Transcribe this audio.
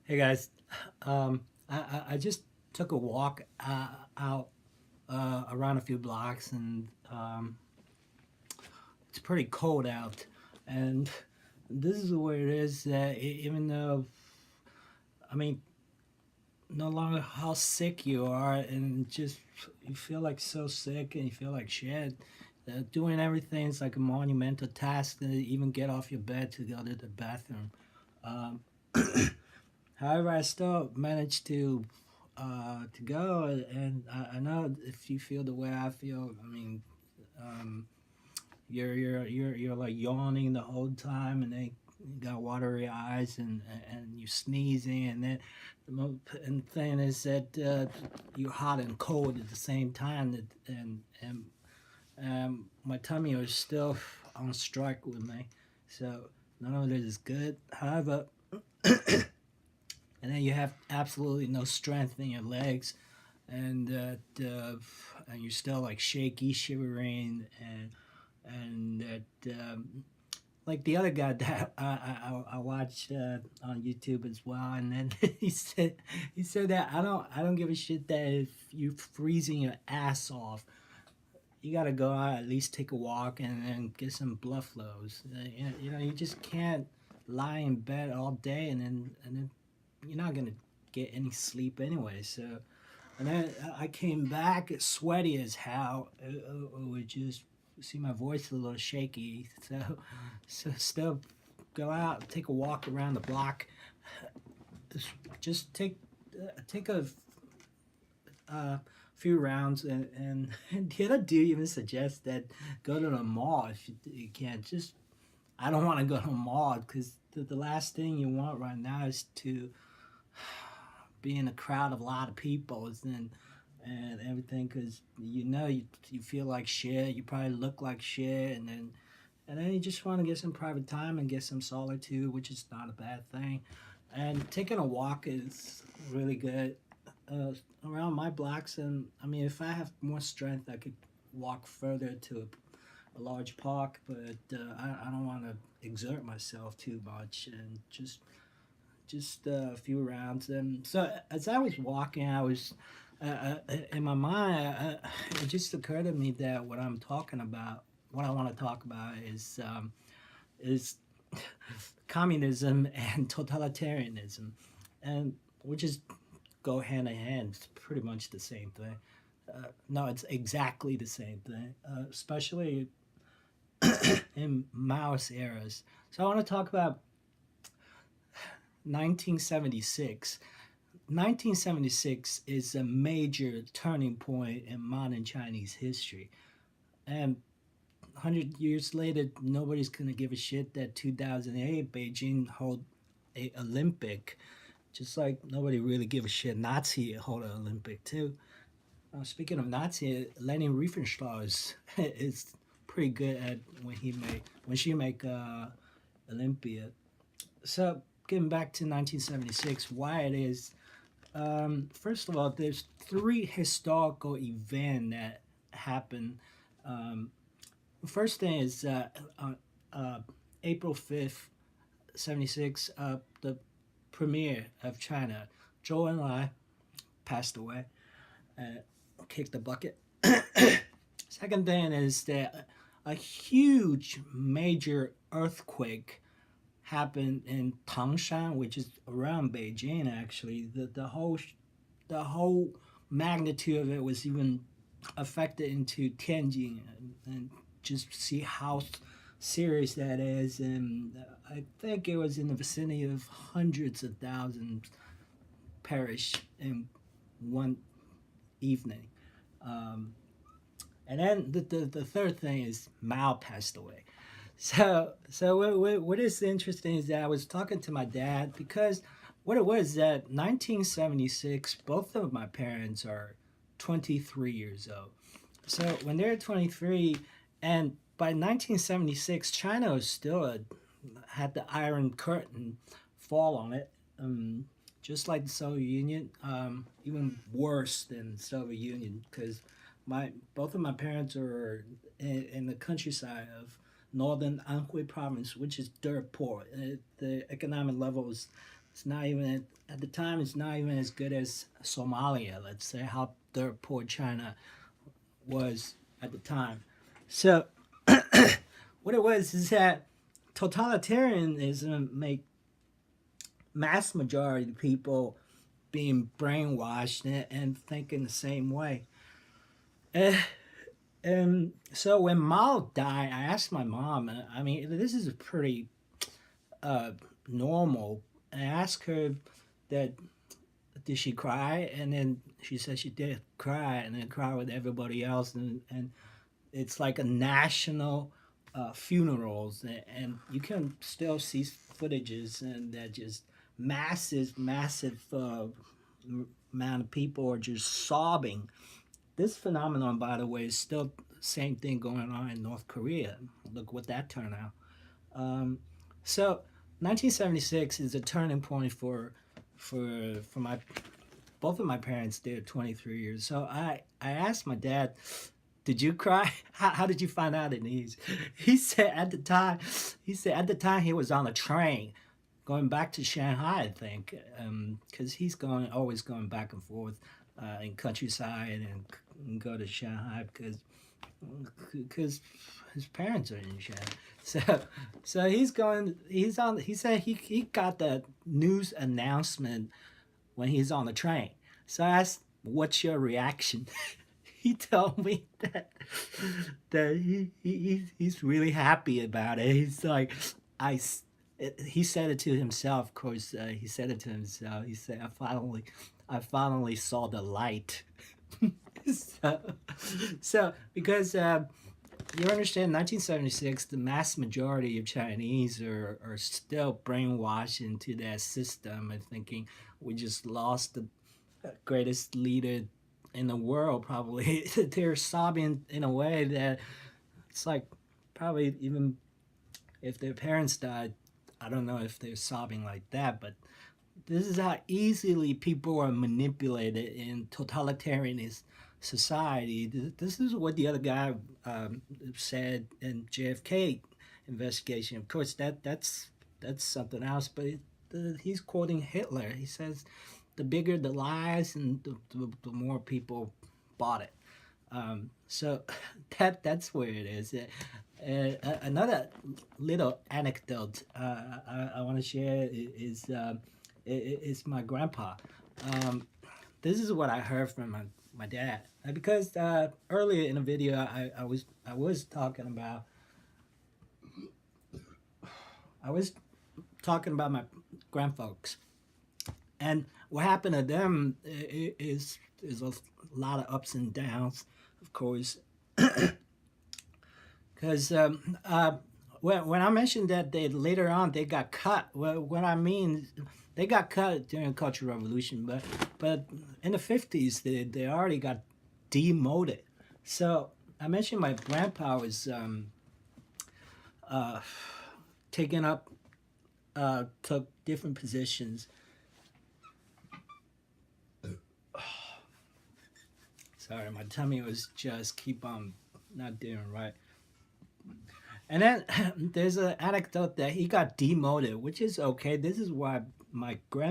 Hey guys, I just took a walk out around a few blocks, and it's pretty cold out. And this is where it is that even though, I mean, no longer how sick you are, and just you feel like so sick and you feel like shit. Doing everything is like a monumental task to even get off your bed to go to the bathroom. Um, However, I still managed to go, and I know if you feel the way I feel. I mean, um, you're like yawning the whole time, and then you got watery eyes, and you're sneezing, and then and the thing is that you're hot and cold at the same time, and my tummy is still on strike with me, so none of it is good. However, and then you have absolutely no strength in your legs, and you're still like shaky, shivering, and that like the other guy that I watched on YouTube as well, and then he said that I don't give a shit that if you're freezing your ass off, you gotta go out at least take a walk and get some blood flows. You just can't lie in bed all day and then you're not gonna get any sleep anyway. So, and then I came back sweaty as hell. It would just see my voice a little shaky. So still go out, take a walk around the block. Just take a few rounds, and the other dude even suggests that go to the mall if you can. Just I don't want to go to the mall because the last thing you want right now is to be in a crowd of a lot of people and everything, because you feel like shit, you probably look like shit, and then you just want to get some private time and get some solitude, which is not a bad thing. And taking a walk is really good uh, around my blocks. And I mean, if I have more strength, I could walk further to a large park, but I don't want to exert myself too much, and just a few rounds. And so as I was walking, I was in my mind, it just occurred to me that what I want to talk about is communism and totalitarianism, and which is go hand in hand. It's pretty much the same thing. No, it's exactly the same thing, especially in Maoist eras. So I want to talk about 1976. 1976 is a major turning point in modern Chinese history. And 100 years later, nobody's going to give a shit that 2008 Beijing hold a Olympic. Just like nobody really give a shit Nazi hold an Olympic too. Speaking of Nazi, Leni Riefenstahl is pretty good at when she make Olympia. So getting back to 1976, why it is. First of all, there's three historical events that happened. Um, the first thing is April 5th, 76, the premier of China, Zhou Enlai, passed away, uh, kicked the bucket. Second thing is that a huge major earthquake happened in Tangshan, which is around Beijing. Actually, the whole magnitude of it was even affected into Tianjin, and just see how serious that is. And I think it was in the vicinity of hundreds of thousands perished in one evening. Um, and then the third thing is Mao passed away. So what is interesting is that I was talking to my dad, because what it was that 1976, both of my parents are 23 years old. So when they're 23, and by 1976, China was had the Iron Curtain fall on it, just like the Soviet Union, even worse than the Soviet Union, because my both of my parents are in the countryside of northern Anhui province, which is dirt poor. The economic level is It's not even at the time. It's not even as good as Somalia. Let's say how dirt poor China was at the time. So what it was is that totalitarianism make mass majority of people being brainwashed and thinking the same way. And so when Mao died, I asked my mom. I mean, this is a pretty normal. I asked her that did she cry, and then she said she did cry, and then cry with everybody else, and it's like a national funerals, and you can still see footages, and that just massive amount of people are just sobbing. This phenomenon, by the way, is still the same thing going on in North Korea. Look what that turned out. So 1976 is a turning point for my both of my parents. They're 23 years. So I asked my dad, did you cry? How did you find out it is? He said at the time he was on a train going back to Shanghai, I think, because he's always going back and forth in countryside and go to Shanghai because his parents are in Shanghai. So he said he got the news announcement when he's on the train. So I asked, what's your reaction? He told me that he's really happy about it. He's like, he said it to himself. Of course, he said it to himself. He said, I finally saw the light. so because you understand, 1976, the mass majority of Chinese are still brainwashed into that system and thinking we just lost the greatest leader in the world, probably. They're sobbing in a way that it's like probably even if their parents died, I don't know if they're sobbing like that, but this is how easily people are manipulated in totalitarianist society. This is what the other guy said in JFK investigation. Of course, that's something else, but he's quoting Hitler. He says the bigger the lies and the more people bought it. So that's where it is. Another little anecdote I want to share is my grandpa. This is what I heard from my dad, because earlier in the video I was talking about my grandfolks, and what happened to them is a lot of ups and downs, of course. Because when I mentioned that later on they got cut, what I mean, they got cut during the Cultural Revolution, but in the 50s they already got demoted. So I mentioned my grandpa was took different positions. Sorry, my tummy was just keep on not doing right. And then there's an anecdote that he got demoted, which is okay. This is why my grandpa